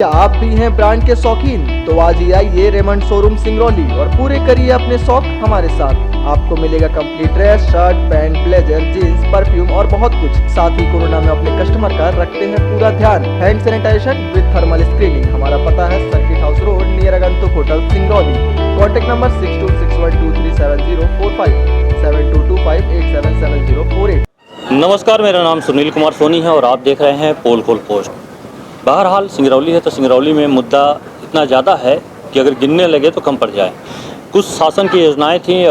क्या आप भी हैं ब्रांड के शौकीन? तो आज ही आइए रेमंड शोरूम सिंगरौली और पूरे करिए अपने शौक हमारे साथ। आपको मिलेगा complete dress, shirt, pant, blazer, jeans, perfume और बहुत कुछ। साथ ही कोरोना में अपने कस्टमर का रखते हैं पूरा ध्यान। Hand sanitization with thermal screening. हमारा पता है circuit house road near Agantuk hotel Singrauli. Contact number 6261237045 7225877048। नमस्कार, मेरा नाम सुनील कुमार सोनी है और आप देख रहे हैं पोल खोल पोस्ट। बहरहाल सिंगरौली है तो सिंगरौली में मुद्दा इतना ज़्यादा है कि अगर गिनने लगे तो कम पड़ जाए। कुछ शासन की योजनाएं थी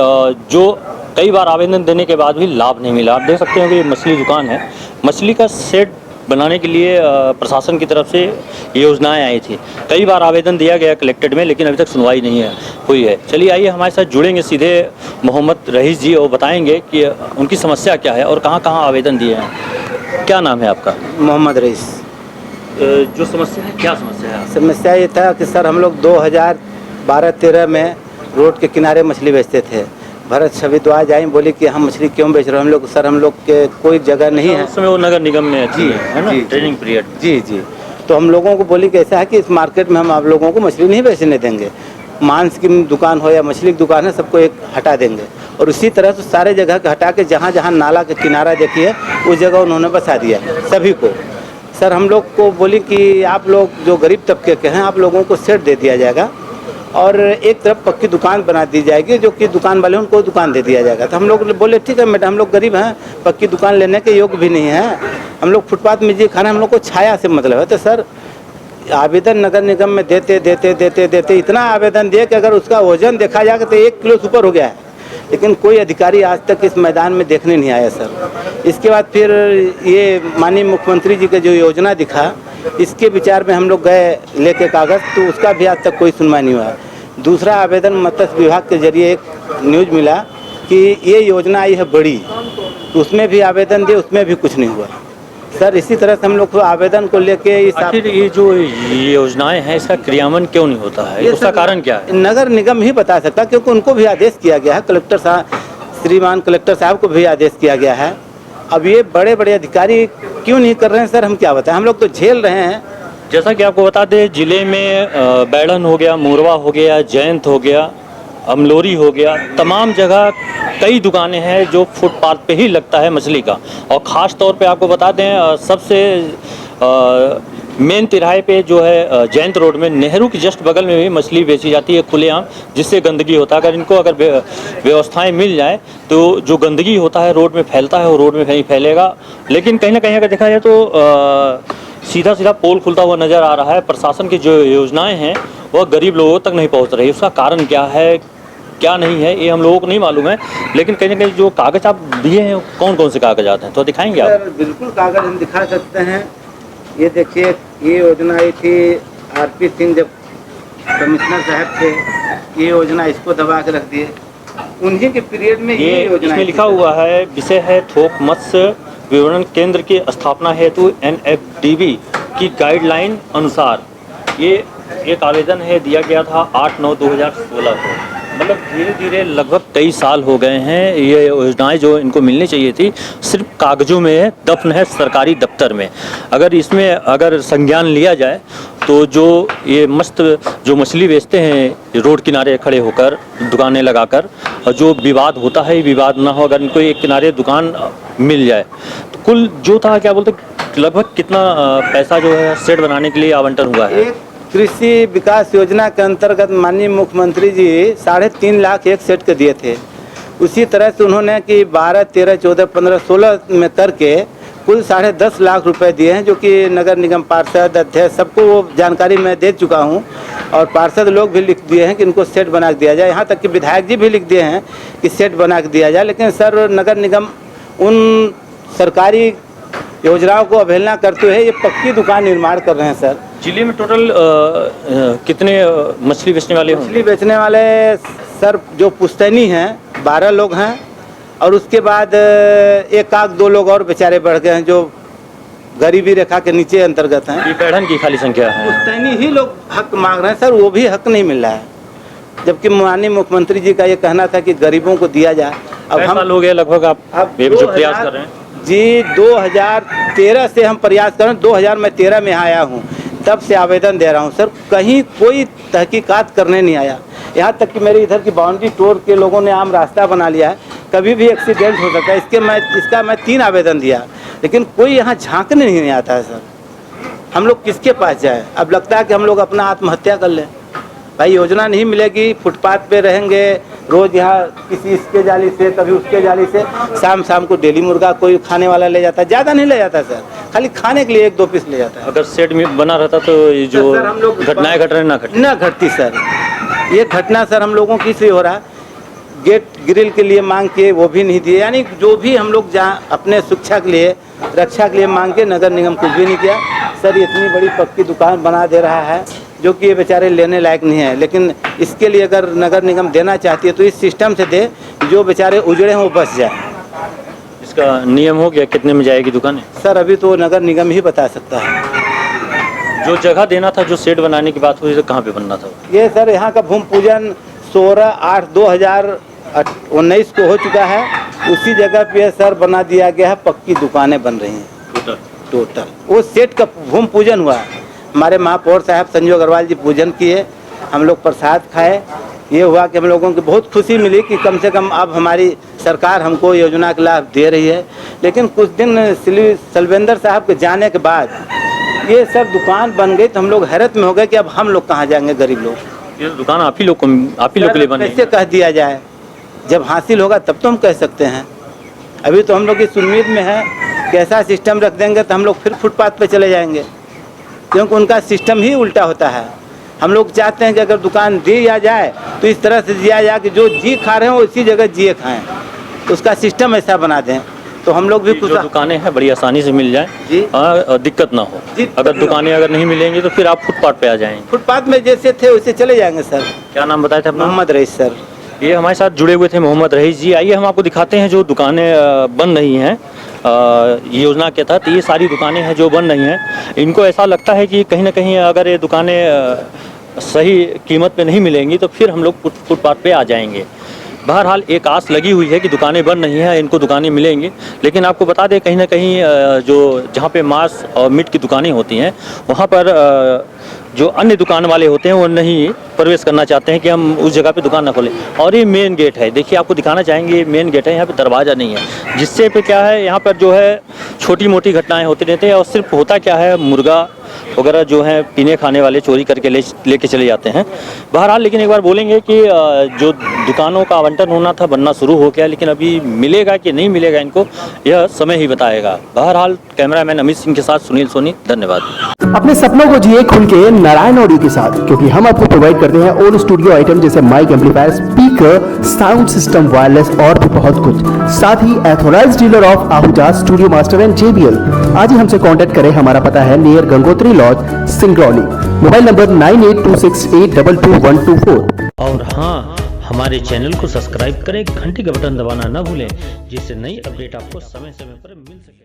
जो कई बार आवेदन देने के बाद भी लाभ नहीं मिला। आप देख सकते हैं कि ये मछली दुकान है, मछली का शेड बनाने के लिए प्रशासन की तरफ से योजनाएं आई थी। कई बार आवेदन दिया गया कलेक्टेड में, लेकिन अभी तक सुनवाई नहीं हुई है। चलिए आइए हमारे साथ जुड़ेंगे सीधे मोहम्मद रईस जी और बताएंगे कि उनकी समस्या क्या है और कहाँ कहाँ आवेदन दिए हैं। क्या नाम है आपका? मोहम्मद रईस। जो समस्या है, क्या समस्या है? समस्या ये था कि सर हम लोग 2012-13 में रोड के किनारे मछली बेचते थे। भरत छवि तो आज आई, बोली कि हम मछली क्यों बेच रहे हैं, हम लोग सर हम लोग के कोई जगह नहीं है। उस समय वो नगर निगम में थी, है ना, जी, ट्रेनिंग पीरियड। जी जी। तो हम लोगों को बोली कि ऐसा है कि इस मार्केट में हम आप लोगों को मछली नहीं बेचने देंगे। मांस की दुकान हो या मछली की दुकान है, सबको एक हटा देंगे। और उसी तरह से सारे जगह के हटा के जहाँ जहाँ नाला का किनारा देखिए उस जगह उन्होंने बसा दिया सभी को। सर हम लोग को बोली कि आप लोग जो गरीब तबके के हैं आप लोगों को सेट दे दिया जाएगा और एक तरफ पक्की दुकान बना दी जाएगी, जो कि दुकान वाले उनको दुकान दे दिया जाएगा। तो हम लोग बोले ठीक है मैडम, हम लोग गरीब हैं, पक्की दुकान लेने के योग्य भी नहीं हैं, हम लोग फुटपाथ में जी खाना, हम लोग को छाया से मतलब है। तो सर आवेदन नगर निगम में देते देते देते देते इतना आवेदन दिए कि अगर उसका वजन देखा जाए तो 1 किलो से ऊपर हो गया है, लेकिन कोई अधिकारी आज तक इस मैदान में देखने नहीं आया सर। इसके बाद फिर ये माननीय मुख्यमंत्री जी का जो योजना दिखा, इसके विचार में हम लोग गए लेके कागज़, तो उसका भी आज तक कोई सुनवाई नहीं हुआ। दूसरा आवेदन मत्स्य विभाग के जरिए एक न्यूज़ मिला कि ये योजना आई है बड़ी, तो उसमें भी आवेदन दिए, उसमें भी कुछ नहीं हुआ सर। इसी तरह से हम लोग को आवेदन को लेके आखिर ये जो योजनाएं हैं इसका क्रियान्वयन क्यों नहीं होता है, उसका कारण क्या है? नगर निगम ही बता सकता, क्योंकि उनको भी आदेश किया गया है, कलेक्टर साहब, श्रीमान कलेक्टर साहब को भी आदेश किया गया है। अब ये बड़े बड़े अधिकारी क्यों नहीं कर रहे हैं सर, हम क्या बताएं, हम लोग तो झेल रहे हैं। जैसा कि आपको बता दें, जिले में बैड़न हो गया, मोरवा हो गया, जयंत हो गया, अमलोरी हो गया, तमाम जगह कई दुकानें हैं जो फुटपाथ पे ही लगता है मछली का। और ख़ास तौर पे आपको बता दें सबसे मेन तिराहे पे जो है जयंत रोड में नेहरू की जस्ट बगल में भी मछली बेची जाती है खुलेआम, जिससे गंदगी होता है। अगर इनको अगर व्यवस्थाएं मिल जाए तो जो गंदगी होता है रोड में फैलता है वो रोड में नहीं फैलेगा। लेकिन कहीं ना कहीं अगर देखा जाए तो सीधा सीधा पोल खुलता हुआ नज़र आ रहा है। प्रशासन की जो योजनाएं हैं वह गरीब लोगों तक नहीं पहुंच रही। उसका कारण क्या है क्या नहीं है ये हम लोगों को नहीं मालूम है, लेकिन कहीं ना कहीं जो कागज़ आप दिए हैं कौन कौन से कागजात हैं तो दिखाएंगे आप? सर बिल्कुल कागज़ हम दिखा सकते हैं। ये देखिए, ये योजना आई थी आरपी सिंह जब कमिश्नर साहब थे, ये योजना इसको दबा के रख दिए, उन्हीं के पीरियड में ये योजना इसमें लिखा हुआ है, विषय है थोक मत्स्य विपणन केंद्र की स्थापना हेतु NFDB की गाइडलाइन अनुसार ये एक आवेदन है दिया गया था 8/9/2016 को। मतलब धीरे धीरे लगभग कई साल हो गए हैं। ये योजनाएं जो इनको मिलनी चाहिए थी सिर्फ कागजों में दफन है सरकारी दफ्तर में। अगर इसमें अगर संज्ञान लिया जाए तो जो ये मस्त जो मछली बेचते हैं रोड किनारे खड़े होकर दुकानें लगाकर, और जो विवाद होता है विवाद ना हो, अगर इनको एक किनारे दुकान मिल जाए तो कुल जो था क्या बोलते लगभग कितना पैसा जो है सेट बनाने के लिए आवंटन हुआ है? कृषि विकास योजना के अंतर्गत माननीय मुख्यमंत्री जी 3.5 लाख एक सेट के दिए थे। उसी तरह से उन्होंने कि 12, 13, 14, 15, 16 में करके कुल 10.5 लाख रुपए दिए हैं, जो कि नगर निगम पार्षद अध्यक्ष सबको वो जानकारी मैं दे चुका हूं। और पार्षद लोग भी लिख दिए हैं कि इनको सेट बना के दिया जाए, यहाँ तक कि विधायक जी भी लिख दिए हैं कि सेट बना के दिया जाए। लेकिन सर नगर निगम उन सरकारी योजनाओं को अवहेलना करते हुए ये पक्की दुकान निर्माण कर रहे हैं सर। जिले में टोटल कितने मछली बेचने वाले मछली बेचने वाले सर जो पुश्तैनी हैं 12 लोग हैं, और उसके बाद एक आध 2 लोग और बेचारे बढ़ गए हैं जो गरीबी रेखा के नीचे अंतर्गत हैं। ये बैड़न की खाली संख्या है। पुश्तैनी ही लोग हक मांग रहे हैं सर, वो भी हक नहीं मिल रहा है, जबकि माननीय मुख्यमंत्री जी का ये कहना था कि गरीबों को दिया जाए। अब हम लोग लगभग आप जो प्रयास कर रहे हैं जी 2013 से हम प्रयास कर रहे हैं। 2013 में आया हूँ, तब से आवेदन दे रहा हूँ सर, कहीं कोई तहकीकात करने नहीं आया। यहाँ तक कि मेरे इधर की बाउंड्री तोड़ के लोगों ने आम रास्ता बना लिया है, कभी भी एक्सीडेंट हो सकता है। इसका मैं 3 आवेदन दिया, लेकिन कोई यहाँ झांकने नहीं आता है सर। हम लोग किसके पास जाए? अब लगता है कि हम लोग अपना आत्महत्या कर लें। भाई योजना नहीं मिलेगी, फुटपाथ पे रहेंगे, रोज़ यहाँ किसी इसके जाली से कभी उसके जाली से, शाम को डेली मुर्गा कोई खाने वाला ले जाता है, ज़्यादा नहीं ले जाता सर, खाली खाने के लिए 1-2 पीस ले जाता है। अगर सेट में बना रहता तो ये जो सर हम लोग घटनाएं घट रही ना घटती सर। ये घटना सर हम लोगों की इसलिए हो रहा, गेट ग्रिल के लिए मांग किए वो भी नहीं दिए, यानी जो भी हम लोग जहाँ अपने शिक्षा के लिए, रक्षा के लिए मांग के, नगर निगम कुछ भी नहीं किया सर। इतनी बड़ी पक्की दुकान बना दे रहा है जो कि ये बेचारे लेने लायक नहीं है, लेकिन इसके लिए अगर नगर निगम देना चाहती है तो इस सिस्टम से दे, जो बेचारे उजड़े हैं वो बच जाए। इसका नियम हो गया कितने में जाएगी दुकानें? सर अभी तो नगर निगम ही बता सकता है। जो जगह देना था, जो सेट बनाने की बात हुई, तो कहाँ पे बनना था? ये सर यहाँ का भूमि पूजन 16/8/2019 को हो चुका है, उसी जगह पे सर बना दिया गया है, पक्की दुकानें बन रही हैं टोटल। वो सेट का भूमि पूजन हुआ, हमारे महापौर साहब संजू अग्रवाल जी पूजन किए, हम लोग प्रसाद खाए। ये हुआ कि हम लोगों को बहुत खुशी मिली कि कम से कम अब हमारी सरकार हमको योजना का लाभ दे रही है। लेकिन कुछ दिन सलवेंदर साहब के जाने के बाद ये सब दुकान बन गई, तो हम लोग हैरत में हो गए कि अब हम लोग कहाँ जाएंगे, गरीब लोग। ये दुकान आप ही लोग के लिए बनी? कैसे कह दिया जाए, जब हासिल होगा तब तो हम कह सकते हैं। अभी तो हम लोग इस उम्मीद में है कि ऐसा सिस्टम रख देंगे तो हम लोग फिर फुटपाथ पे चले जाएंगे, क्योंकि उनका सिस्टम ही उल्टा होता है। हम लोग चाहते हैं कि अगर दुकान दिया जाए तो इस तरह से दिया जाए कि जो जी खा रहे हैं वो इसी जगह जिए खाएं, तो उसका सिस्टम ऐसा बना दें तो हम लोग भी कुछ दुकानें हैं बड़ी आसानी से मिल जाए जी, दिक्कत ना हो। अगर दुकानें अगर नहीं मिलेंगी तो फिर आप फुटपाथ पे आ जाएंगे। फुटपाथ में जैसे थे वैसे चले जाएंगे सर। क्या नाम बताए थे अपना? Mohammad rice sir. ये हमारे साथ जुड़े हुए थे मोहम्मद रईस जी। आइए हम आपको दिखाते हैं जो दुकानें बन रही हैं योजना के तहत। ये सारी दुकानें हैं जो बन रही हैं। इनको ऐसा लगता है कि कहीं ना कहीं अगर ये दुकानें सही कीमत पे नहीं मिलेंगी तो फिर हम लोग फुटपाथ पे आ जाएंगे। बहरहाल एक आस लगी हुई है कि दुकानें बन रही हैं, इनको दुकानें मिलेंगी। लेकिन आपको बता दें कहीं ना कहीं जो जहाँ पे मांस और मीट की दुकानें होती हैं वहाँ पर जो अन्य दुकान वाले होते हैं वो नहीं प्रवेश करना चाहते हैं कि हम उस जगह पे दुकान ना खोलें। और ये मेन गेट है, देखिए आपको दिखाना चाहेंगे, ये मेन गेट है, यहाँ पे दरवाज़ा नहीं है, जिससे पे क्या है यहाँ पर जो है छोटी मोटी घटनाएँ होती रहती हैं। और सिर्फ होता क्या है, मुर्गा वगैरह जो है पीने खाने वाले चोरी करके लेके चले जाते हैं। बहरहाल लेकिन एक बार बोलेंगे कि जो दुकानों का आवंटन होना था बनना शुरू हो गया, लेकिन अभी मिलेगा कि नहीं मिलेगा इनको यह समय ही बताएगा। बहरहाल कैमरामैन अमित सिंह के साथ सुनील सोनी, धन्यवाद। अपने सपनों को जिए खुल के नारायण ऑडियो के साथ, क्योंकि हम आपको प्रोवाइड करते हैं ओन स्टूडियो आइटम जैसे mic, amplifier, speaker, sound system, wireless और भी बहुत कुछ। साथ ही authorized dealer of Ahuja studio master and JBL। आज ही हमसे कांटेक्ट करें, हमारा पता है near Gangotri lodge, Singrauli. Mobile number 9826822124। और हाँ, हमारे चैनल को सब्सक्राइब करें, घंटी का बटन दबाना न भूलें, जिससे नई अपडेट आपको समय समय पर मिल सके।